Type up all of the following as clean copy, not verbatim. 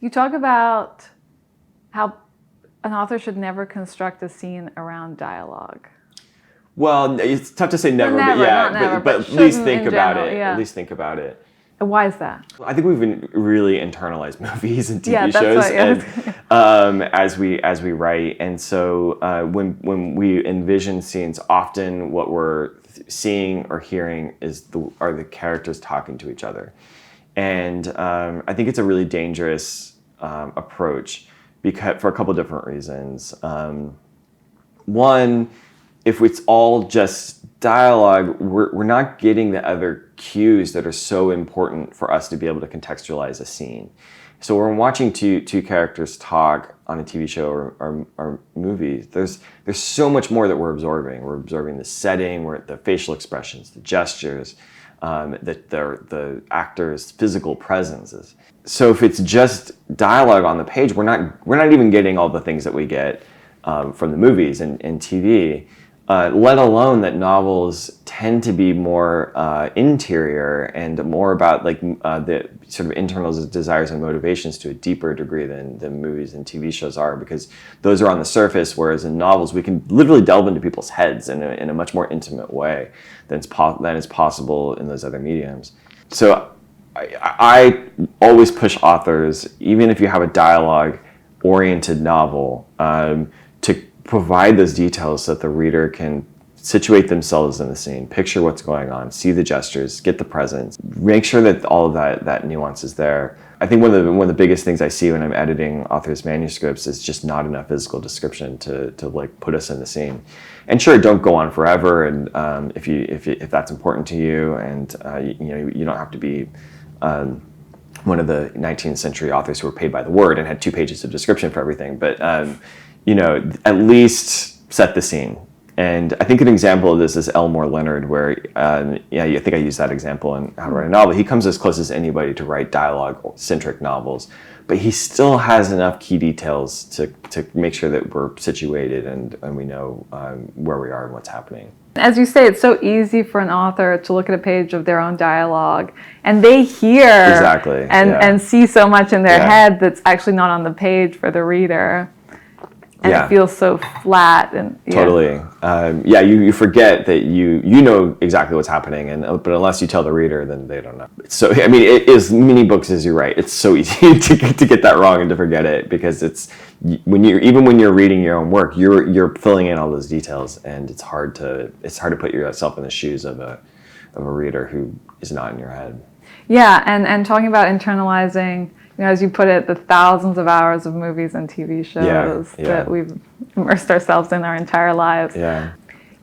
You talk about how an author should never construct a scene around dialogue. Well, it's tough to say never, Never, but yeah, not never, but but at least shouldn't think in about general, it. yeah. At least think about it. And why is that? I think we've been really internalized movies and TV Yeah, that's shows what- yeah. and, as we write, and so when we envision scenes, often what we're seeing or hearing are the characters talking to each other, and I think it's a really dangerous approach because for a couple different reasons. One, if it's all just dialogue, we're not getting the other cues that are so important for us to be able to contextualize a scene. So when we're watching two characters talk on a TV show or movie, there's so much more that we're absorbing. We're absorbing the setting, the facial expressions, the gestures, the actors' physical presences. So if it's just dialogue on the page, we're not even getting all the things that we get from the movies and TV. Let alone that novels tend to be more interior and more about the sort of internal desires and motivations to a deeper degree than movies and TV shows are, because those are on the surface, whereas in novels we can literally delve into people's heads in a much more intimate way than is possible in those other mediums. So I always push authors, even if you have a dialogue-oriented novel, to provide those details so that the reader can situate themselves in the scene, picture what's going on, see the gestures, get the presence, make sure that all of that nuance is there. I think one of the biggest things I see when I'm editing authors' manuscripts is just not enough physical description to like put us in the scene. And sure, don't go on forever, and if that's important to you, and you don't have to be one of the 19th century authors who were paid by the word and had 2 pages of description for everything, but at least set the scene. And I think an example of this is Elmore Leonard, where, I think I used that example in How to Write a Novel. He comes as close as anybody to write dialogue-centric novels, but he still has enough key details to make sure that we're situated and we know where we are and what's happening. As you say, it's so easy for an author to look at a page of their own dialogue and they hear exactly and see so much in their head that's actually not on the page for the reader. And it feels so flat and totally. You forget that you know exactly what's happening, but unless you tell the reader, then they don't know. So I mean, it is many books as you write. It's so easy to get that wrong and to forget it, because it's when you're reading your own work, you're filling in all those details, and it's hard to put yourself in the shoes of a reader who is not in your head. Yeah, and talking about internalizing. As you put it, the thousands of hours of movies and TV shows that we've immersed ourselves in our entire lives. Yeah.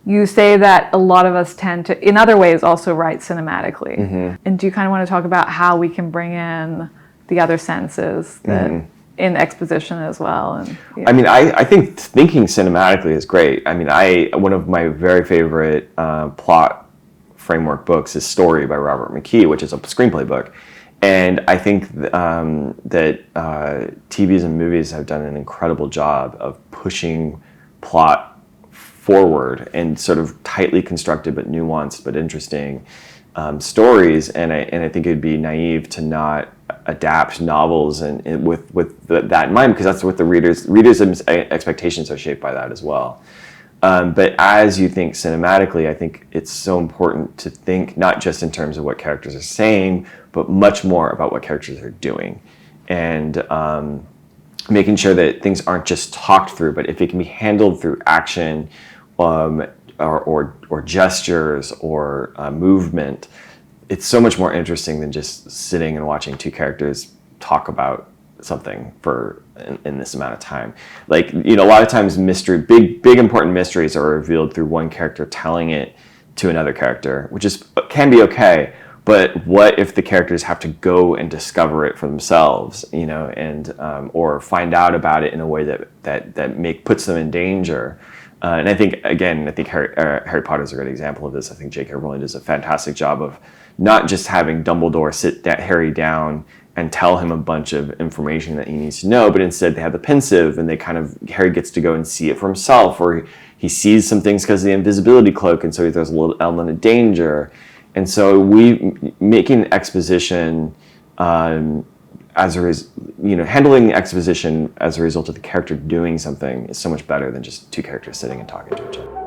You say that a lot of us tend to, in other ways, also write cinematically. Mm-hmm. And do you kind of want to talk about how we can bring in the other senses that in exposition as well? And, I mean, I think thinking cinematically is great. I mean, one of my very favorite plot framework books is Story by Robert McKee, which is a screenplay book. And I think that TVs and movies have done an incredible job of pushing plot forward and sort of tightly constructed but nuanced but interesting stories. And I think it'd be naive to not adapt novels and with that in mind, because that's what the readers' expectations are shaped by that as well. But as you think cinematically, I think it's so important to think not just in terms of what characters are saying, but much more about what characters are doing. And making sure that things aren't just talked through, but if it can be handled through action or gestures or movement, it's so much more interesting than just sitting and watching 2 characters talk about something in this amount of time. Like, a lot of times big important mysteries are revealed through one character telling it to another character, which can be okay, but what if the characters have to go and discover it for themselves, and or find out about it in a way that puts them in danger. And I think Harry Potter is a great example of this. I think J.K. Rowling does a fantastic job of not just having Dumbledore sit Harry down and tell him a bunch of information that he needs to know, but instead they have the pensive, and Harry gets to go and see it for himself, or he sees some things because of the invisibility cloak, and so there's a little element of danger. And so making exposition handling exposition as a result of the character doing something is so much better than just two characters sitting and talking to each other.